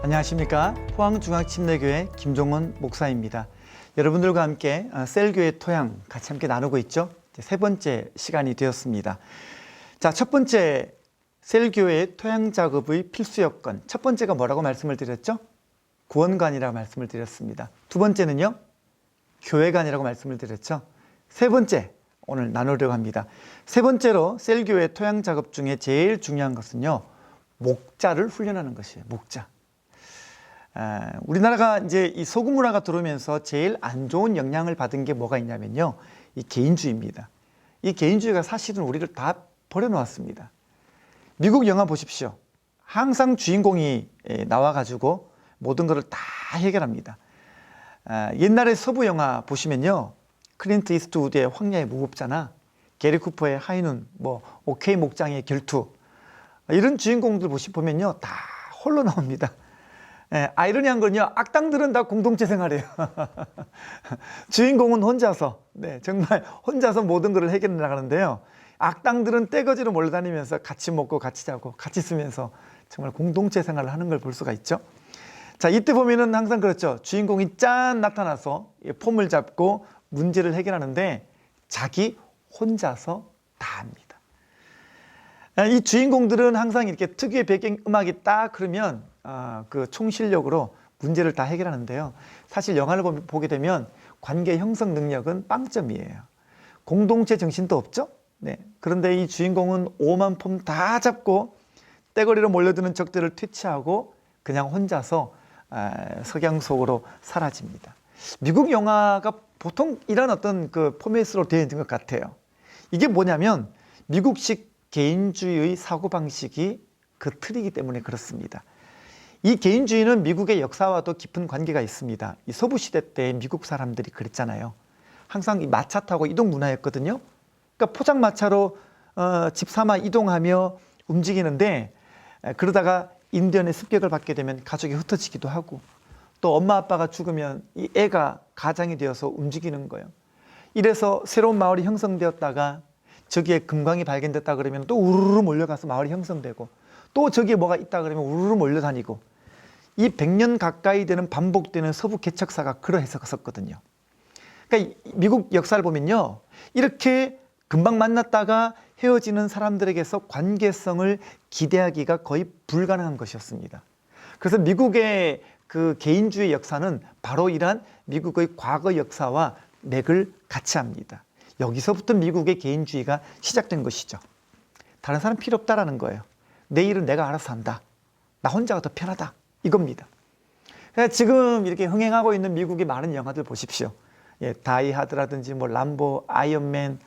안녕하십니까. 포항중앙침례교회 김종원 목사입니다. 여러분들과 함께 셀교회 토양 같이 함께 나누고 있죠. 세 번째 시간이 되었습니다. 자, 첫 번째 셀교회 토양 작업의 필수 여건, 첫 번째가 뭐라고 말씀을 드렸죠? 구원관이라고 말씀을 드렸습니다. 두 번째는요, 교회관이라고 말씀을 드렸죠. 세 번째 오늘 나누려고 합니다. 세 번째로 셀교회 토양 작업 중에 제일 중요한 것은요, 목자를 훈련하는 것이에요. 목자. 우리나라가 이제 이 소금 문화가 들어오면서 제일 안 좋은 영향을 받은 게 뭐가 있냐면요, 이 개인주의입니다. 이 개인주의가 사실은 우리를 다 버려놓았습니다. 미국 영화 보십시오. 항상 주인공이 나와가지고 모든 것을 다 해결합니다. 옛날에 서부 영화 보시면요, 클린트 이스트우드의 황야의 무법자나 게리 쿠퍼의 하이눈, 오케이 목장의 결투, 이런 주인공들 보면요, 다 홀로 나옵니다. 아이러니한 건요, 악당들은 다 공동체 생활해요. 주인공은 혼자서, 정말 혼자서 모든 것을 해결해 나가는데요, 악당들은 떼거지로 몰려다니면서 같이 먹고 같이 자고 같이 쓰면서 정말 공동체 생활을 하는 걸 볼 수가 있죠. 자, 이때 보면은 항상 그렇죠. 주인공이 짠 나타나서 폼을 잡고 문제를 해결하는데 자기 혼자서 다 합니다. 이 주인공들은 항상 이렇게 특유의 배경음악이 딱 흐르면 그 총실력으로 문제를 다 해결하는데요. 사실 영화를 보게 되면 관계 형성 능력은 빵점이에요. 공동체 정신도 없죠. 그런데 이 주인공은 오만 폼 다 잡고 떼거리로 몰려드는 적들을 퇴치하고 그냥 혼자서 석양 속으로 사라집니다. 미국 영화가 보통 이런 어떤 그 포맷으로 되어 있는 것 같아요. 이게 뭐냐면 미국식 개인주의의 사고방식이 그 틀이기 때문에 그렇습니다. 이 개인주의는 미국의 역사와도 깊은 관계가 있습니다. 이 서부시대 때 미국 사람들이 그랬잖아요. 항상 이 마차 타고 이동 문화였거든요. 그러니까 포장마차로 집 삼아 이동하며 움직이는데, 그러다가 인디언의 습격을 받게 되면 가족이 흩어지기도 하고, 또 엄마 아빠가 죽으면 이 애가 가장이 되어서 움직이는 거예요. 이래서 새로운 마을이 형성되었다가 저기에 금광이 발견됐다 그러면 또 우르르 몰려가서 마을이 형성되고, 또 저기에 뭐가 있다 그러면 우르르 몰려다니고, 이 100년 가까이 되는 반복되는 서부 개척사가 그러했었거든요. 그러니까 미국 역사를 보면요, 이렇게 금방 만났다가 헤어지는 사람들에게서 관계성을 기대하기가 거의 불가능한 것이었습니다. 그래서 미국의 그 개인주의 역사는 바로 이러한 미국의 과거 역사와 맥을 같이 합니다. 여기서부터 미국의 개인주의가 시작된 것이죠. 다른 사람 필요 없다라는 거예요. 내 일은 내가 알아서 한다. 나 혼자가 더 편하다. 이겁니다. 그러니까 지금 이렇게 흥행하고 있는 미국의 많은 영화들 보십시오. 다이하드라든지 람보, 아이언맨,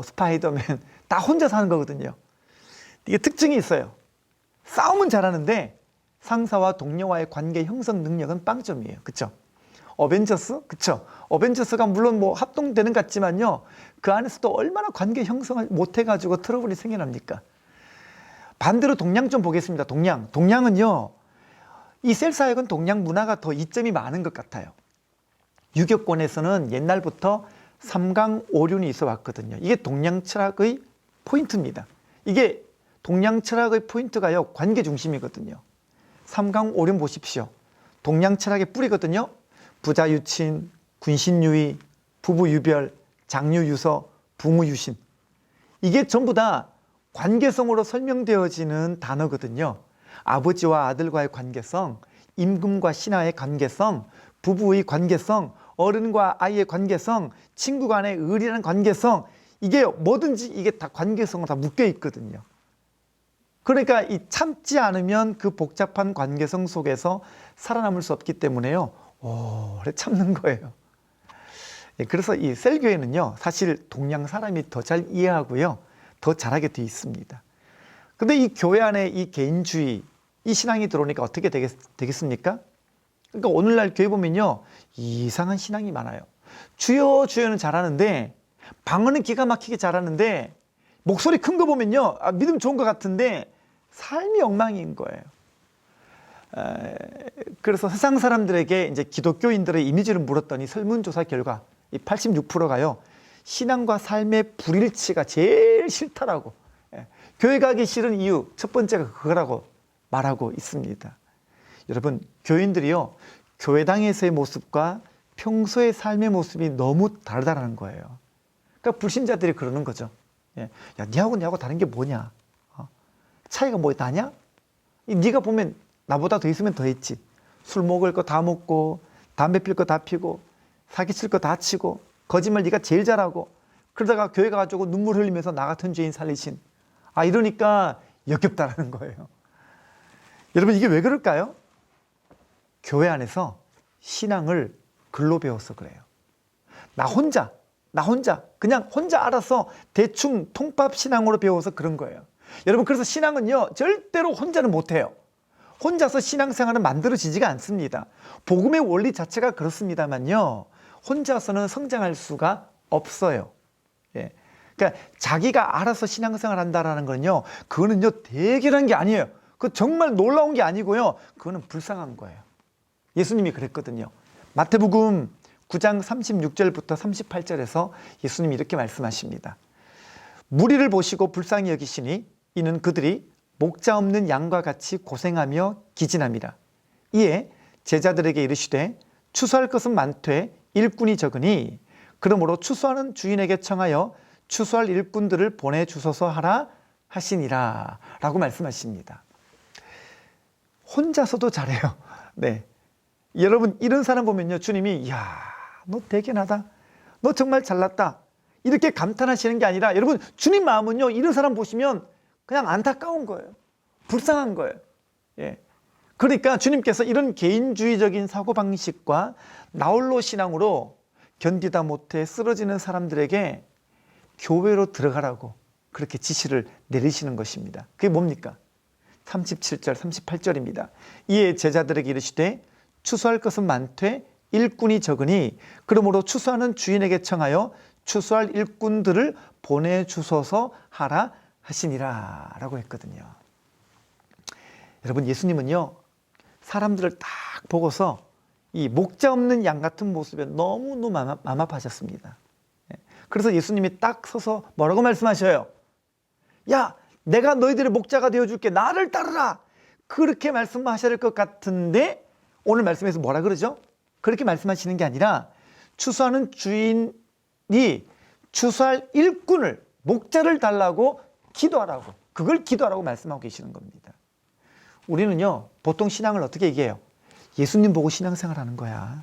스파이더맨, 다 혼자 사는 거거든요. 이게 특징이 있어요. 싸움은 잘하는데 상사와 동료와의 관계 형성 능력은 빵점이에요. 그쵸? 어벤져스? 그쵸? 어벤져스가 물론 합동되는 것 같지만요, 그 안에서도 얼마나 관계 형성을 못해가지고 트러블이 생겨납니까? 반대로 동양 좀 보겠습니다. 동양은요, 이 셀사역은 동양 문화가 더 이점이 많은 것 같아요. 유교권에서는 옛날부터 삼강오륜이 있어 왔거든요. 이게 동양 철학의 포인트입니다. 이게 동양 철학의 포인트가요, 관계 중심이거든요. 삼강오륜 보십시오. 동양 철학의 뿌리거든요. 부자유친, 군신유의, 부부유별, 장유유서, 부무유신. 이게 전부 다 관계성으로 설명되어지는 단어거든요. 아버지와 아들과의 관계성, 임금과 신하의 관계성, 부부의 관계성, 어른과 아이의 관계성, 친구 간의 의리라는 관계성, 이게 뭐든지 이게 다 관계성으로 다 묶여 있거든요. 그러니까 이 참지 않으면 그 복잡한 관계성 속에서 살아남을 수 없기 때문에요, 오래 참는 거예요. 그래서 이 셀교회는요, 사실 동양 사람이 더 잘 이해하고요, 더 잘하게 돼 있습니다. 근데 이 교회 안에 이 개인주의, 이 신앙이 들어오니까 어떻게 되겠습니까? 그러니까 오늘날 교회 보면요, 이상한 신앙이 많아요. 주여 주여는 잘하는데, 방언은 기가 막히게 잘하는데, 목소리 큰 거 보면요, 믿음 좋은 것 같은데 삶이 엉망인 거예요. 그래서 세상 사람들에게 이제 기독교인들의 이미지를 물었더니 설문조사 결과 이 86%가요, 신앙과 삶의 불일치가 제일 싫다라고, 교회 가기 싫은 이유 첫 번째가 그거라고 말하고 있습니다. 여러분, 교인들이요, 교회당에서의 모습과 평소의 삶의 모습이 너무 다르다는 거예요. 그러니까 불신자들이 그러는 거죠. 예. 야, 니하고 다른 게 뭐냐? 차이가 뭐 나냐? 네가 보면 나보다 더 있으면 더 했지. 술 먹을 거 다 먹고, 담배 필 거 다 피고, 사기칠 거 다 치고, 거짓말 네가 제일 잘하고, 그러다가 교회 가가지고 눈물 흘리면서 나 같은 죄인 살리신. 이러니까 역겹다라는 거예요. 여러분, 이게 왜 그럴까요? 교회 안에서 신앙을 글로 배워서 그래요. 나 혼자 그냥 혼자 알아서 대충 통밥 신앙으로 배워서 그런 거예요. 여러분, 그래서 신앙은요, 절대로 혼자는 못해요. 혼자서 신앙생활은 만들어지지가 않습니다. 복음의 원리 자체가 그렇습니다만요, 혼자서는 성장할 수가 없어요. 예. 그러니까 자기가 알아서 신앙생활 한다라는 건요, 그거는요, 대견한 게 아니에요. 그 정말 놀라운 게 아니고요, 그거는 불쌍한 거예요. 예수님이 그랬거든요. 마태복음 9장 36절부터 38절에서 예수님이 이렇게 말씀하십니다. 무리를 보시고 불쌍히 여기시니 이는 그들이 목자 없는 양과 같이 고생하며 기진함이라. 이에 제자들에게 이르시되 추수할 것은 많되 일꾼이 적으니 그러므로 추수하는 주인에게 청하여 추수할 일꾼들을 보내주소서 하라 하시니라 라고 말씀하십니다. 혼자서도 잘해요. 네. 여러분, 이런 사람 보면요, 주님이 이야, 너 대견하다, 너 정말 잘났다, 이렇게 감탄하시는 게 아니라, 여러분, 주님 마음은요, 이런 사람 보시면 그냥 안타까운 거예요. 불쌍한 거예요. 예. 그러니까 주님께서 이런 개인주의적인 사고방식과 나홀로 신앙으로 견디다 못해 쓰러지는 사람들에게 교회로 들어가라고 그렇게 지시를 내리시는 것입니다. 그게 뭡니까? 37절, 38절입니다. 이에 제자들에게 이르시되 추수할 것은 많되 일꾼이 적으니 그러므로 추수하는 주인에게 청하여 추수할 일꾼들을 보내주소서 하라 하시니라 라고 했거든요. 여러분, 예수님은요, 사람들을 딱 보고서 이 목자 없는 양 같은 모습에 너무너무 mamap하셨습니다. 그래서 예수님이 딱 서서 뭐라고 말씀하셔요? 야, 내가 너희들의 목자가 되어줄게, 나를 따르라, 그렇게 말씀하셔야 될 것 같은데 오늘 말씀에서 뭐라 그러죠? 그렇게 말씀하시는 게 아니라 추수하는 주인이 추수할 일꾼을, 목자를 달라고 기도하라고, 그걸 기도하라고 말씀하고 계시는 겁니다. 우리는요, 보통 신앙을 어떻게 얘기해요? 예수님 보고 신앙생활 하는 거야,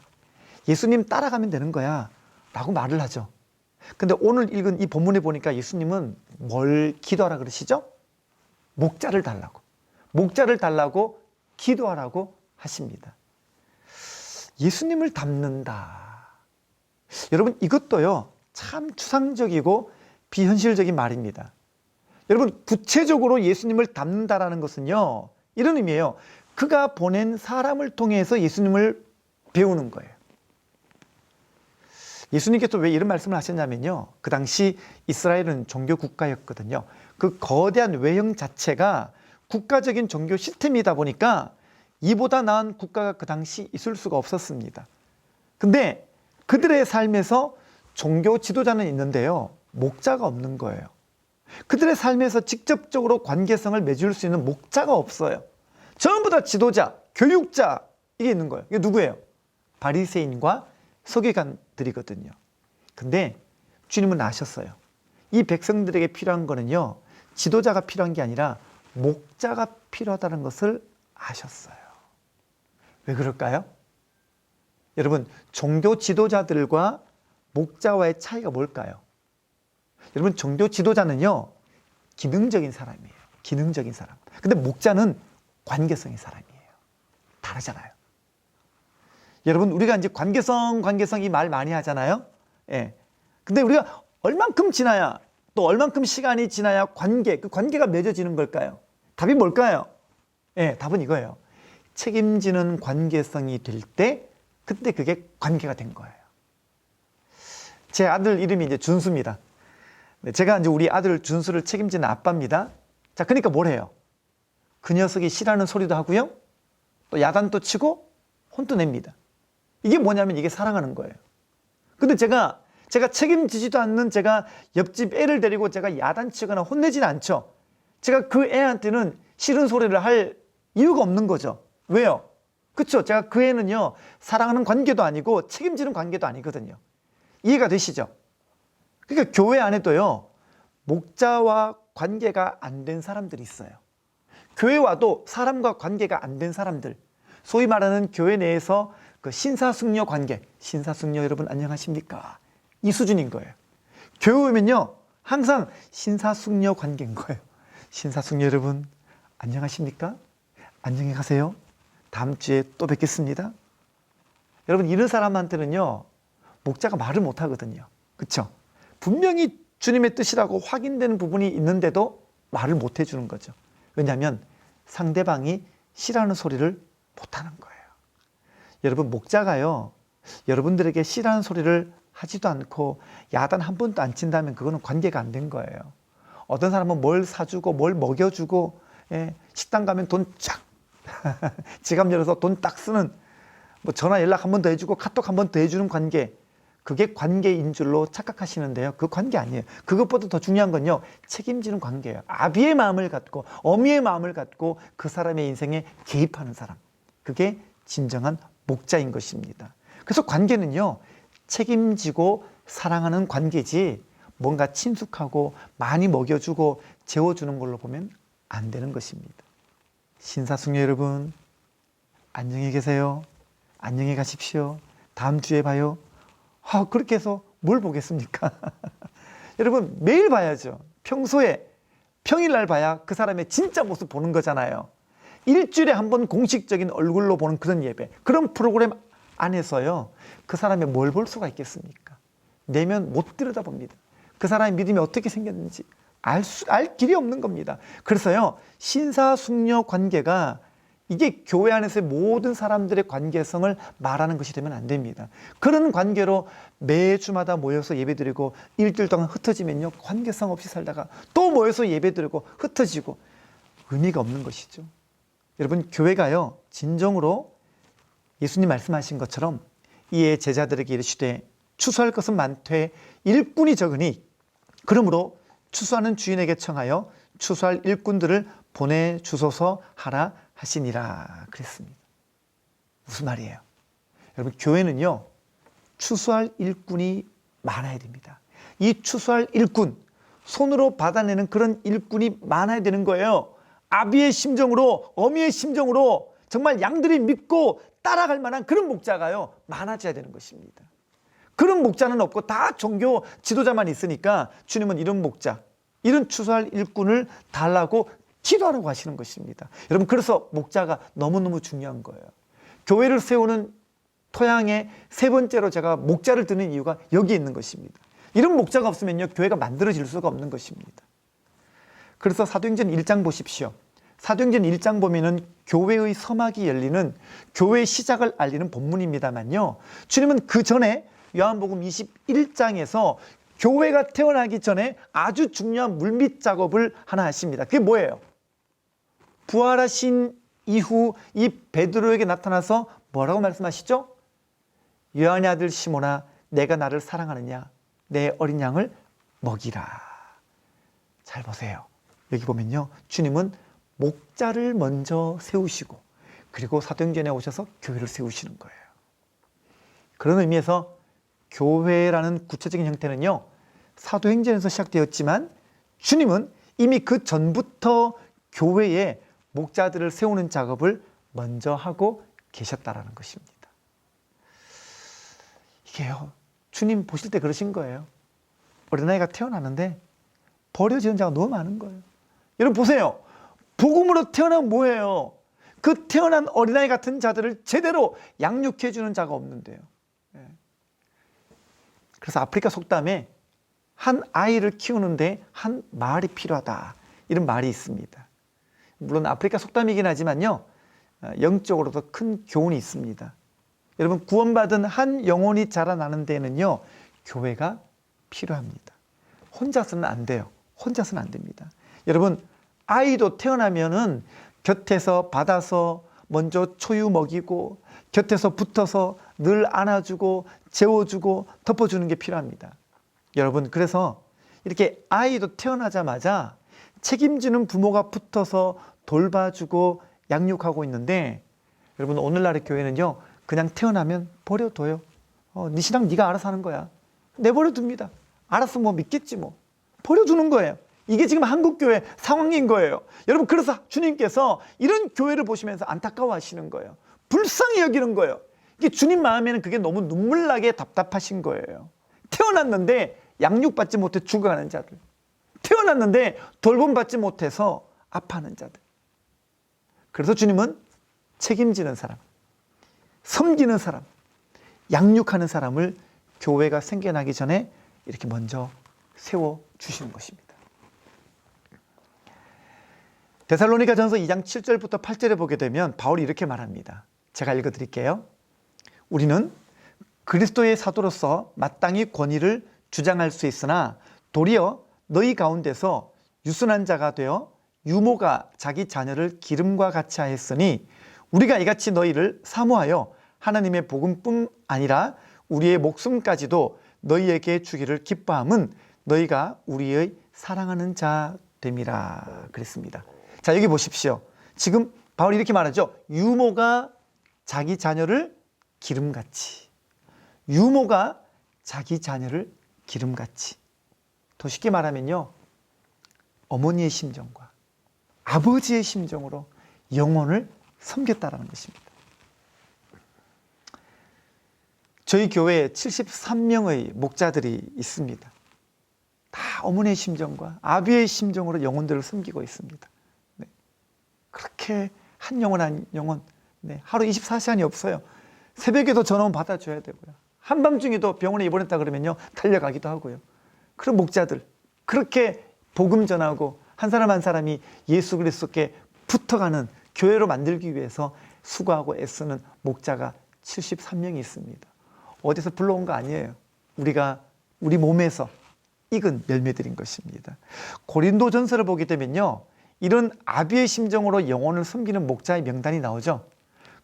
예수님 따라가면 되는 거야 라고 말을 하죠. 근데 오늘 읽은 이 본문에 보니까 예수님은 뭘 기도하라 그러시죠? 목자를 달라고 기도하라고 하십니다. 예수님을 닮는다. 여러분, 이것도요, 참 추상적이고 비현실적인 말입니다. 여러분, 구체적으로 예수님을 닮는다라는 것은요, 이런 의미예요. 그가 보낸 사람을 통해서 예수님을 배우는 거예요. 예수님께서 왜 이런 말씀을 하셨냐면요, 그 당시 이스라엘은 종교 국가였거든요. 그 거대한 외형 자체가 국가적인 종교 시스템이다 보니까 이보다 나은 국가가 그 당시 있을 수가 없었습니다. 근데 그들의 삶에서 종교 지도자는 있는데요, 목자가 없는 거예요. 그들의 삶에서 직접적으로 관계성을 맺을 수 있는 목자가 없어요. 전부 다 지도자, 교육자, 이게 있는 거예요. 이게 누구예요? 바리새인과 서기관들이거든요. 근데 주님은 아셨어요. 이 백성들에게 필요한 거는요, 지도자가 필요한 게 아니라 목자가 필요하다는 것을 아셨어요. 왜 그럴까요? 여러분, 종교 지도자들과 목자와의 차이가 뭘까요? 여러분, 종교 지도자는요, 기능적인 사람이에요. 기능적인 사람. 근데 목자는 관계성의 사람이에요. 다르잖아요. 여러분, 우리가 이제 관계성 이 말 많이 하잖아요. 예. 근데 우리가 얼만큼 지나야, 또 얼만큼 시간이 지나야 그 관계가 맺어지는 걸까요? 답이 뭘까요? 예, 답은 이거예요. 책임지는 관계성이 될 때, 그때 그게 관계가 된 거예요. 제 아들 이름이 이제 준수입니다. 제가 이제 우리 아들 준수를 책임지는 아빠입니다. 자, 그러니까 뭘 해요? 그 녀석이 싫어하는 소리도 하고요, 또 야단도 치고 혼도 냅니다. 이게 뭐냐면 이게 사랑하는 거예요. 근데 제가 책임지지도 않는 제가 옆집 애를 데리고 제가 야단치거나 혼내지는 않죠. 제가 그 애한테는 싫은 소리를 할 이유가 없는 거죠. 왜요? 그렇죠? 제가 그 애는요, 사랑하는 관계도 아니고 책임지는 관계도 아니거든요. 이해가 되시죠? 그러니까 교회 안에도요, 목자와 관계가 안 된 사람들이 있어요. 교회 와도 사람과 관계가 안 된 사람들, 소위 말하는 교회 내에서 그 신사숙녀 관계, 신사숙녀 여러분 안녕하십니까? 이 수준인 거예요. 교회 오면요, 항상 신사숙녀 관계인 거예요. 신사숙녀 여러분 안녕하십니까? 안녕히 가세요. 다음 주에 또 뵙겠습니다. 여러분, 이런 사람한테는요, 목자가 말을 못 하거든요. 그렇죠? 분명히 주님의 뜻이라고 확인되는 부분이 있는데도 말을 못 해주는 거죠. 왜냐하면 상대방이 싫어하는 소리를 못 하는 거예요. 여러분, 목자가요, 여러분들에게 싫어하는 소리를 하지도 않고 야단 한 번도 안 친다면 그거는 관계가 안 된 거예요. 어떤 사람은 뭘 사주고 뭘 먹여주고, 식당 가면 돈 쫙 지갑 열어서 돈 딱 쓰는, 뭐 전화 연락 한 번 더 해주고 카톡 한 번 더 해주는 관계, 그게 관계인 줄로 착각하시는데요. 그 관계 아니에요. 그것보다 더 중요한 건요, 책임지는 관계예요. 아비의 마음을 갖고 어미의 마음을 갖고 그 사람의 인생에 개입하는 사람, 그게 진정한 목자인 것입니다. 그래서 관계는요, 책임지고 사랑하는 관계지 뭔가 친숙하고 많이 먹여주고 재워주는 걸로 보면 안 되는 것입니다. 신사숙녀 여러분, 안녕히 계세요. 안녕히 가십시오. 다음 주에 봐요. 그렇게 해서 뭘 보겠습니까? 여러분, 매일 봐야죠. 평소에 평일날 봐야 그 사람의 진짜 모습 보는 거잖아요. 일주일에 한 번 공식적인 얼굴로 보는 그런 예배, 그런 프로그램 안에서요, 그 사람의 뭘 볼 수가 있겠습니까? 내면 못 들여다봅니다. 그 사람의 믿음이 어떻게 생겼는지 알 길이 없는 겁니다. 그래서요, 신사숙녀 관계가 이게 교회 안에서의 모든 사람들의 관계성을 말하는 것이 되면 안 됩니다. 그런 관계로 매주마다 모여서 예배드리고 일주일 동안 흩어지면요, 관계성 없이 살다가 또 모여서 예배드리고 흩어지고 의미가 없는 것이죠. 여러분, 교회가요, 진정으로 예수님 말씀하신 것처럼 이에 제자들에게 이르시되 추수할 것은 많되 일꾼이 적으니 그러므로 추수하는 주인에게 청하여 추수할 일꾼들을 보내주소서 하라 하시니라 그랬습니다. 무슨 말이에요? 여러분, 교회는요, 추수할 일꾼이 많아야 됩니다. 이 추수할 일꾼, 손으로 받아내는 그런 일꾼이 많아야 되는 거예요. 아비의 심정으로, 어미의 심정으로 정말 양들이 믿고 따라갈 만한 그런 목자가요, 많아져야 되는 것입니다. 그런 목자는 없고 다 종교 지도자만 있으니까 주님은 이런 목자, 이런 추수할 일꾼을 달라고 기도하라고 하시는 것입니다. 여러분, 그래서 목자가 너무너무 중요한 거예요. 교회를 세우는 토양의 세 번째로 제가 목자를 드는 이유가 여기 있는 것입니다. 이런 목자가 없으면요, 교회가 만들어질 수가 없는 것입니다. 그래서 사도행전 1장 보십시오. 사도행전 1장 보면은 교회의 서막이 열리는, 교회의 시작을 알리는 본문입니다만요, 주님은 그 전에 요한복음 21장에서 교회가 태어나기 전에 아주 중요한 물밑 작업을 하나 하십니다. 그게 뭐예요? 부활하신 이후 이 베드로에게 나타나서 뭐라고 말씀하시죠? 요한의 아들 시몬아, 내가 나를 사랑하느냐? 내 어린 양을 먹이라. 잘 보세요. 여기 보면요, 주님은 목자를 먼저 세우시고 그리고 사도행전에 오셔서 교회를 세우시는 거예요. 그런 의미에서 교회라는 구체적인 형태는요, 사도행전에서 시작되었지만 주님은 이미 그 전부터 교회에 목자들을 세우는 작업을 먼저 하고 계셨다라는 것입니다. 이게요, 주님 보실 때 그러신 거예요. 어린아이가 태어나는데 버려지는 자가 너무 많은 거예요. 여러분 보세요. 복음으로 태어나면 뭐예요? 그 태어난 어린아이 같은 자들을 제대로 양육해 주는 자가 없는데요. 그래서 아프리카 속담에 한 아이를 키우는데 한 마을이 필요하다, 이런 말이 있습니다. 물론 아프리카 속담이긴 하지만요, 영적으로도 큰 교훈이 있습니다. 여러분, 구원받은 한 영혼이 자라나는 데는요, 교회가 필요합니다. 혼자서는 안 돼요. 혼자서는 안 됩니다. 여러분, 아이도 태어나면은 곁에서 받아서 먼저 초유 먹이고 곁에서 붙어서 늘 안아주고 재워주고 덮어주는 게 필요합니다. 여러분, 그래서 이렇게 아이도 태어나자마자 책임지는 부모가 붙어서 돌봐주고 양육하고 있는데, 여러분, 오늘날의 교회는요, 그냥 태어나면 버려둬요. 네 신앙 네가 알아서 하는 거야. 내버려둡니다. 알아서 뭐 믿겠지 뭐. 버려두는 거예요. 이게 지금 한국교회 상황인 거예요. 여러분, 그래서 주님께서 이런 교회를 보시면서 안타까워하시는 거예요. 불쌍히 여기는 거예요. 이게 주님 마음에는 그게 너무 눈물나게 답답하신 거예요. 태어났는데 양육받지 못해 죽어가는 자들, 태어났는데 돌봄받지 못해서 아파하는 자들. 그래서 주님은 책임지는 사람, 섬기는 사람, 양육하는 사람을 교회가 생겨나기 전에 이렇게 먼저 세워주시는 것입니다. 데살로니가전서 2장 7절부터 8절에 보게 되면 바울이 이렇게 말합니다. 제가 읽어드릴게요. 우리는 그리스도의 사도로서 마땅히 권위를 주장할 수 있으나 도리어 너희 가운데서 유순한 자가 되어 유모가 자기 자녀를 기름과 같이 하였으니 우리가 이같이 너희를 사모하여 하나님의 복음뿐 아니라 우리의 목숨까지도 너희에게 주기를 기뻐함은 너희가 우리의 사랑하는 자 됨이라 그랬습니다. 자, 여기 보십시오. 지금 바울이 이렇게 말하죠. 유모가 자기 자녀를 기름같이, 유모가 자기 자녀를 기름같이. 더 쉽게 말하면요, 어머니의 심정과 아버지의 심정으로 영혼을 섬겼다라는 것입니다. 저희 교회에 73명의 목자들이 있습니다. 다 어머니의 심정과 아비의 심정으로 영혼들을 섬기고 있습니다. 네. 그렇게 한 영혼 한 영혼, 네. 하루 24시간이 없어요. 새벽에도 전화 오면 받아줘야 되고요. 한밤중에도 병원에 입원했다 그러면요, 달려가기도 하고요. 그런 목자들, 그렇게 복음 전하고 한 사람 한 사람이 예수 그리스도께 붙어가는 교회로 만들기 위해서 수고하고 애쓰는 목자가 73명이 있습니다. 어디서 불러온 거 아니에요. 우리 몸에서 익은 열매들인 것입니다. 고린도전서를 보게 되면요, 이런 아비의 심정으로 영혼을 섬기는 목자의 명단이 나오죠.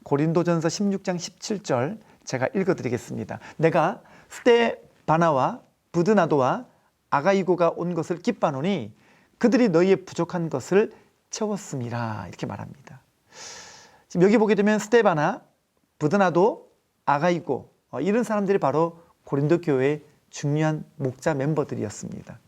고린도전서 16장 17절 제가 읽어드리겠습니다. 내가 스데바나와 부드나도와 아가이고가 온 것을 기뻐하노니 그들이 너희의 부족한 것을 채웠음이라, 이렇게 말합니다. 지금 여기 보게 되면 스데바나, 부드나도, 아가이고, 이런 사람들이 바로 고린도 교회의 중요한 목자 멤버들이었습니다.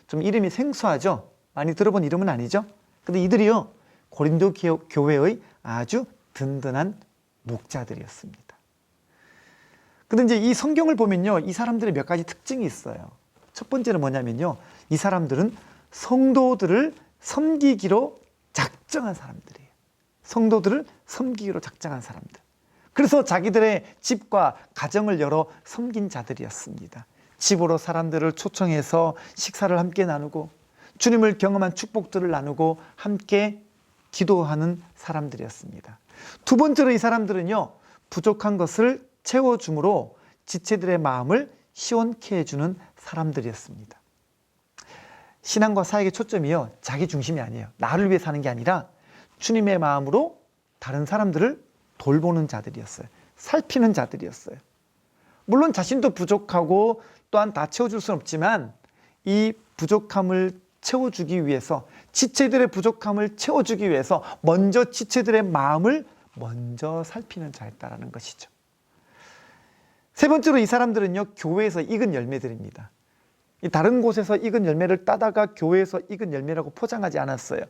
좀 이름이 생소하죠? 많이 들어본 이름은 아니죠? 근데 이들이요, 고린도 교회의 아주 든든한 목자들이었습니다. 근데 이제 이 성경을 보면요, 이 사람들의 몇 가지 특징이 있어요. 첫 번째는 뭐냐면요, 이 사람들은 성도들을 섬기기로 작정한 사람들이에요. 성도들을 섬기기로 작정한 사람들. 그래서 자기들의 집과 가정을 열어 섬긴 자들이었습니다. 집으로 사람들을 초청해서 식사를 함께 나누고 주님을 경험한 축복들을 나누고 함께 기도하는 사람들이었습니다. 두 번째로 이 사람들은요, 부족한 것을 채워줌으로 지체들의 마음을 시원케 해주는 사람들이었습니다. 신앙과 사역의 초점이요, 자기 중심이 아니에요. 나를 위해 사는 게 아니라 주님의 마음으로 다른 사람들을 돌보는 자들이었어요. 살피는 자들이었어요. 물론 자신도 부족하고 또한 다 채워줄 수는 없지만 이 부족함을 채워주기 위해서, 지체들의 부족함을 채워주기 위해서 먼저 지체들의 마음을 먼저 살피는 자였다라는 것이죠. 세 번째로 이 사람들은요, 교회에서 익은 열매들입니다. 다른 곳에서 익은 열매를 따다가 교회에서 익은 열매라고 포장하지 않았어요.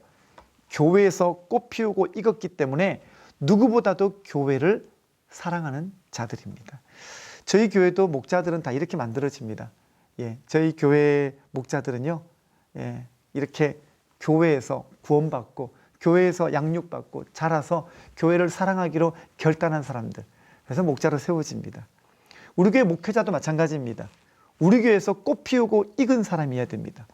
교회에서 꽃 피우고 익었기 때문에 누구보다도 교회를 사랑하는 자들입니다. 저희 교회도 목자들은 다 이렇게 만들어집니다. 저희 교회 목자들은요, 이렇게 교회에서 구원받고 교회에서 양육받고 자라서 교회를 사랑하기로 결단한 사람들, 그래서 목자로 세워집니다. 우리 교회 목회자도 마찬가지입니다. 우리 교회에서 꽃 피우고 익은 사람이어야 됩니다.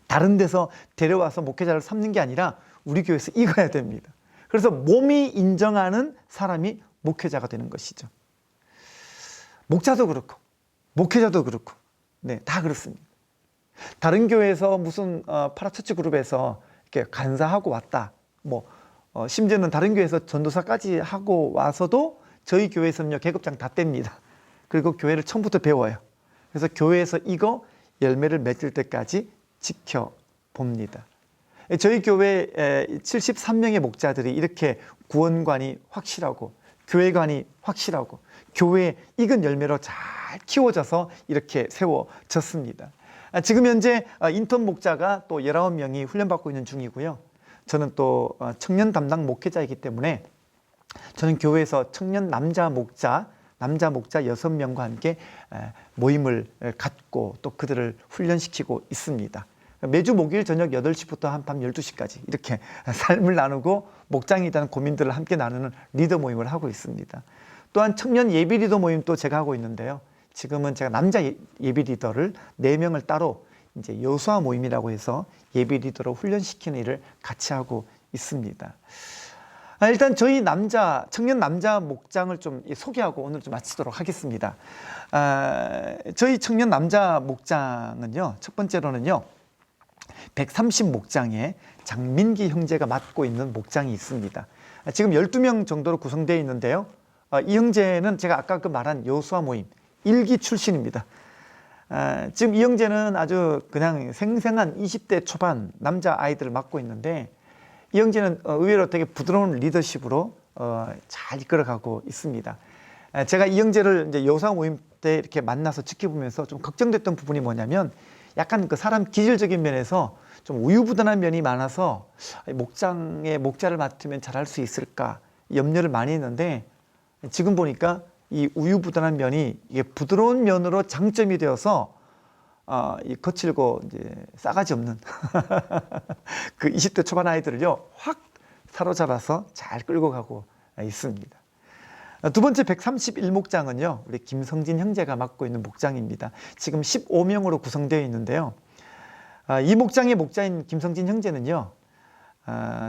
다른 데서 데려와서 목회자를 삼는 게 아니라 우리 교회에서 익어야 됩니다. 그래서 몸이 인정하는 사람이 목회자가 되는 것이죠. 목자도 그렇고 목회자도 그렇고, 네, 다 그렇습니다. 다른 교회에서 무슨 파라처치 그룹에서 이렇게 간사하고 왔다, 심지어는 다른 교회에서 전도사까지 하고 와서도 저희 교회에서는요, 계급장 다 뗍니다. 그리고 교회를 처음부터 배워요. 그래서 교회에서 이거 열매를 맺을 때까지 지켜봅니다. 저희 교회 73명의 목자들이 이렇게 구원관이 확실하고 교회관이 확실하고 교회의 익은 열매로 잘 키워져서 이렇게 세워졌습니다. 지금 현재 인턴 목자가 또 19명이 훈련받고 있는 중이고요. 저는 또 청년 담당 목회자이기 때문에 저는 교회에서 청년 남자 목자 6명과 함께 모임을 갖고 또 그들을 훈련시키고 있습니다. 매주 목요일 저녁 8시부터 한밤 12시까지 이렇게 삶을 나누고 목장에 대한 고민들을 함께 나누는 리더 모임을 하고 있습니다. 또한 청년 예비 리더 모임도 제가 하고 있는데요. 지금은 제가 남자 예비 리더를 4명을 따로 이제 여수아 모임이라고 해서 예비 리더로 훈련시키는 일을 같이 하고 있습니다. 일단 저희 청년 남자 목장을 좀 소개하고 오늘 좀 마치도록 하겠습니다. 저희 청년 남자 목장은요, 첫 번째로는요, 130목장에 장민기 형제가 맡고 있는 목장이 있습니다. 지금 12명 정도로 구성되어 있는데요. 이 형제는 제가 아까 그 말한 여수아 모임 1기 출신입니다. 지금 이 형제는 아주 그냥 생생한 20대 초반 남자 아이들을 맡고 있는데 이 형제는 의외로 되게 부드러운 리더십으로 잘 이끌어가고 있습니다. 제가 이 형제를 이제 여수아 모임 때 이렇게 만나서 지켜보면서 좀 걱정됐던 부분이 뭐냐면 약간 그 사람 기질적인 면에서 좀 우유부단한 면이 많아서 목장에 목자를 맡으면 잘할 수 있을까 염려를 많이 했는데 지금 보니까 이 우유부단한 면이 이게 부드러운 면으로 장점이 되어서 이 거칠고 이제 싸가지 없는 그 20대 초반 아이들을요 확 사로잡아서 잘 끌고 가고 있습니다. 두 번째 131목장은요 우리 김성진 형제가 맡고 있는 목장입니다. 지금 15명으로 구성되어 있는데요. 이 목장의 목자인 김성진 형제는요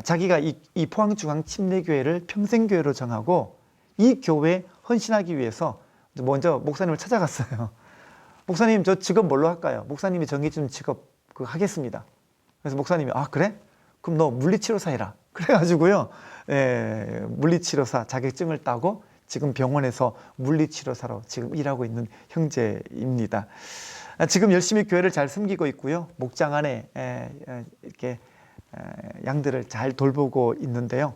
자기가 이 포항중앙 침례교회를 평생교회로 정하고 이 교회에 헌신하기 위해서 먼저 목사님을 찾아갔어요. 목사님, 저 직업 뭘로 할까요? 목사님이 정해준 직업 그거 하겠습니다. 그래서 목사님이 그래? 그럼 너 물리치료사 해라. 그래가지고요 물리치료사 자격증을 따고 지금 병원에서 물리치료사로 지금 일하고 있는 형제입니다. 지금 열심히 교회를 잘 섬기고 있고요. 목장 안에 이렇게 양들을 잘 돌보고 있는데요.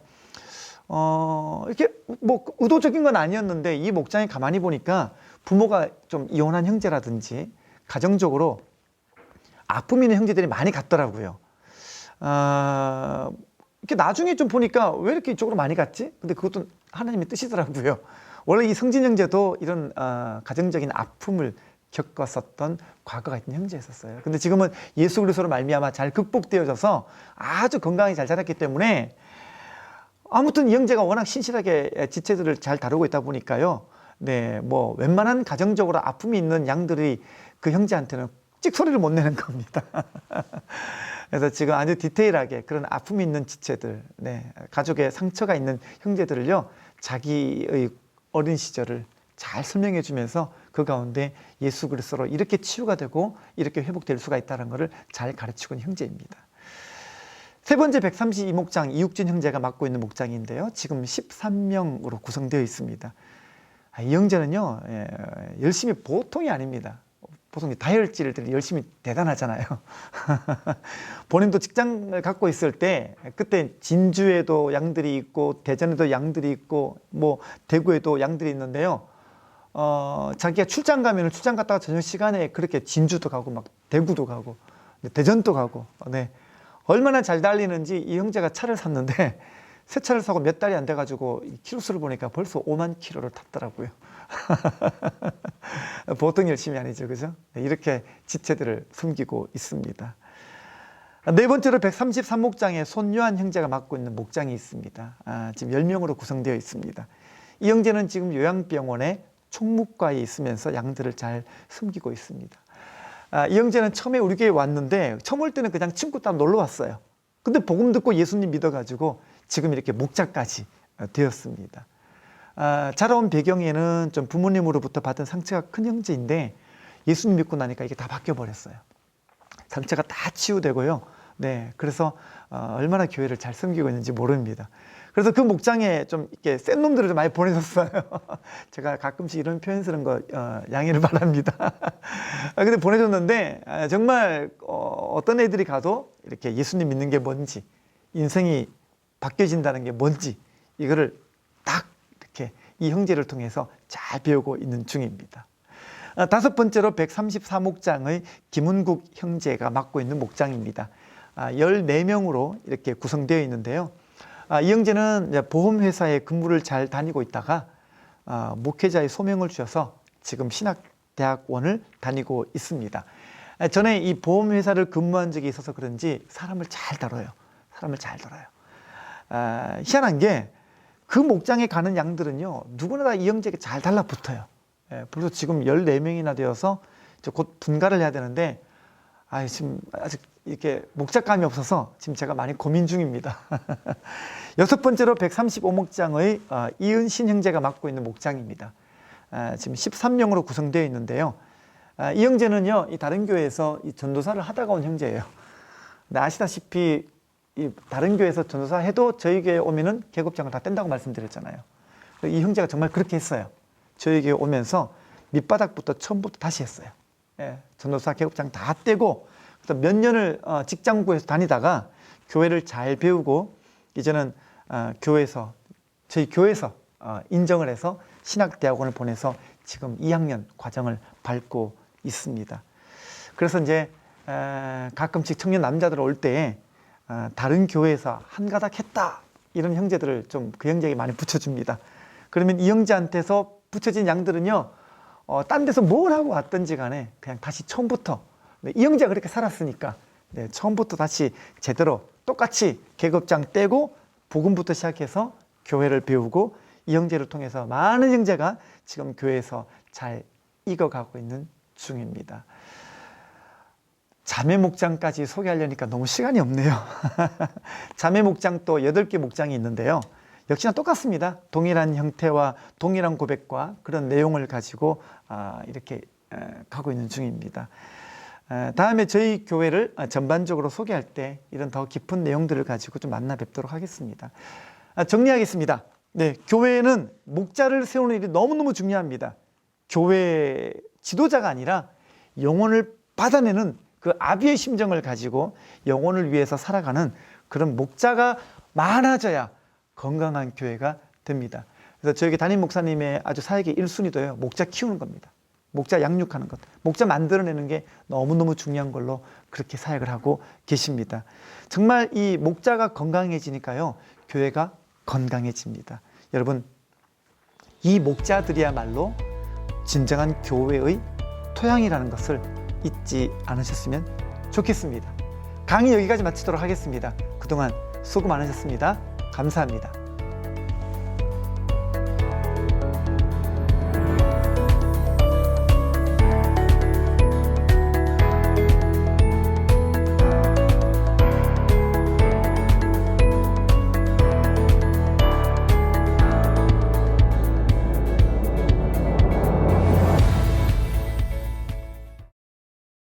이렇게 뭐 의도적인 건 아니었는데 이 목장에 가만히 보니까 부모가 좀 이혼한 형제라든지 가정적으로 아픔 있는 형제들이 많이 갔더라고요. 이렇게 나중에 좀 보니까 왜 이렇게 이쪽으로 많이 갔지? 근데 그것도 하나님의 뜻이더라고요. 원래 이 성진 형제도 이런 가정적인 아픔을 겪었었던 과거가 있는 형제였었어요. 근데 지금은 예수 그리스도로 말미암아 잘 극복되어져서 아주 건강히 잘 자랐기 때문에 아무튼 이 형제가 워낙 신실하게 지체들을 잘 다루고 있다 보니까요. 뭐 웬만한 가정적으로 아픔이 있는 양들이 그 형제한테는 찍소리를 못 내는 겁니다. 그래서 지금 아주 디테일하게 그런 아픔이 있는 지체들, 가족의 상처가 있는 형제들을요, 자기의 어린 시절을 잘 설명해 주면서 그 가운데 예수 그리스도로 이렇게 치유가 되고 이렇게 회복될 수가 있다는 것을 잘 가르치고 있는 형제입니다. 세 번째 132목장 이육진 형제가 맡고 있는 목장인데요. 지금 13명으로 구성되어 있습니다. 이 형제는요, 열심히 보통이 아닙니다. 보통 다혈질들이 열심히 대단하잖아요. 본인도 직장을 갖고 있을 때 그때 진주에도 양들이 있고 대전에도 양들이 있고 뭐 대구에도 양들이 있는데요. 자기가 출장 가면 출장 갔다가 저녁 시간에 그렇게 진주도 가고 막 대구도 가고 대전도 가고 얼마나 잘 달리는지 이 형제가 차를 샀는데 새 차를 사고 몇 달이 안 돼가지고 키로수를 보니까 벌써 5만 킬로를 탔더라고요. 보통 열심히 아니죠, 그죠? 이렇게 지체들을 섬기고 있습니다. 네 번째로 133목장에 손요한 형제가 맡고 있는 목장이 있습니다. 지금 10명으로 구성되어 있습니다. 이 형제는 지금 요양병원에 총무과에 있으면서 양들을 잘 섬기고 있습니다. 이 형제는 처음에 우리 교회에 왔는데 처음 올 때는 그냥 친구 따라 놀러 왔어요. 근데 복음 듣고 예수님 믿어가지고 지금 이렇게 목자까지 되었습니다. 자라온 배경에는 좀 부모님으로부터 받은 상처가 큰 형제인데 예수님 믿고 나니까 이게 다 바뀌어버렸어요. 상처가 다 치유되고요. 그래서 얼마나 교회를 잘 섬기고 있는지 모릅니다. 그래서 그 목장에 좀 이렇게 센 놈들을 좀 많이 보내줬어요. 제가 가끔씩 이런 표현 쓰는 거 양해를 바랍니다. 근데 보내줬는데 정말 어떤 애들이 가도 이렇게 예수님 믿는 게 뭔지, 인생이 바뀌어진다는 게 뭔지 이거를 딱 이렇게 이 형제를 통해서 잘 배우고 있는 중입니다. 다섯 번째로 134목장의 김은국 형제가 맡고 있는 목장입니다. 14명으로 이렇게 구성되어 있는데요. 이 형제는 보험회사에 근무를 잘 다니고 있다가 목회자의 소명을 주셔서 지금 신학대학원을 다니고 있습니다. 전에 이 보험회사를 근무한 적이 있어서 그런지 사람을 잘 다뤄요. 희한한 게 그 목장에 가는 양들은요, 누구나 다 이 형제에게 잘 달라붙어요. 벌써 지금 14명이나 되어서 곧 분가를 해야 되는데, 지금 아직 이렇게 목자감이 없어서 지금 제가 많이 고민 중입니다. 여섯 번째로 135목장의 이은신 형제가 맡고 있는 목장입니다. 지금 13명으로 구성되어 있는데요. 이 형제는요, 이 다른 교회에서 이 전도사를 하다가 온 형제예요. 근데 아시다시피 이 다른 교회에서 전도사 해도 저희 교회에 오면은 계급장을 다 뗀다고 말씀드렸잖아요. 이 형제가 정말 그렇게 했어요. 저희 교회 오면서 밑바닥부터 처음부터 다시 했어요. 전도사 계급장 다 떼고 몇 년을 직장 구해서 다니다가 교회를 잘 배우고 이제는 저희 교회에서 인정을 해서 신학대학원을 보내서 지금 2학년 과정을 밟고 있습니다. 그래서 이제 가끔씩 청년 남자들 올 때 다른 교회에서 한 가닥 했다 이런 형제들을 좀 그 형제에게 많이 붙여줍니다. 그러면 이 형제한테서 붙여진 양들은요, 딴 데서 뭘 하고 왔든지 간에 그냥 다시 처음부터, 이 형제가 그렇게 살았으니까 처음부터 다시 제대로 똑같이 계급장 떼고 복음부터 시작해서 교회를 배우고 이 형제를 통해서 많은 형제가 지금 교회에서 잘 익어가고 있는 중입니다. 자매 목장까지 소개하려니까 너무 시간이 없네요. 자매 목장 또 8개 목장이 있는데요. 역시나 똑같습니다. 동일한 형태와 동일한 고백과 그런 내용을 가지고 이렇게 가고 있는 중입니다. 다음에 저희 교회를 전반적으로 소개할 때 이런 더 깊은 내용들을 가지고 좀 만나 뵙도록 하겠습니다. 정리하겠습니다. 교회는 목자를 세우는 일이 너무너무 중요합니다. 교회 지도자가 아니라 영혼을 받아내는 그 아비의 심정을 가지고 영혼을 위해서 살아가는 그런 목자가 많아져야 건강한 교회가 됩니다. 그래서 저에게 담임 목사님의 아주 사역의 1순위도요, 목자 키우는 겁니다. 목자 양육하는 것, 목자 만들어내는 게 너무너무 중요한 걸로 그렇게 사역을 하고 계십니다. 정말 이 목자가 건강해지니까요, 교회가 건강해집니다. 여러분, 이 목자들이야말로 진정한 교회의 토양이라는 것을 잊지 않으셨으면 좋겠습니다. 강의 여기까지 마치도록 하겠습니다. 그동안 수고 많으셨습니다. 감사합니다.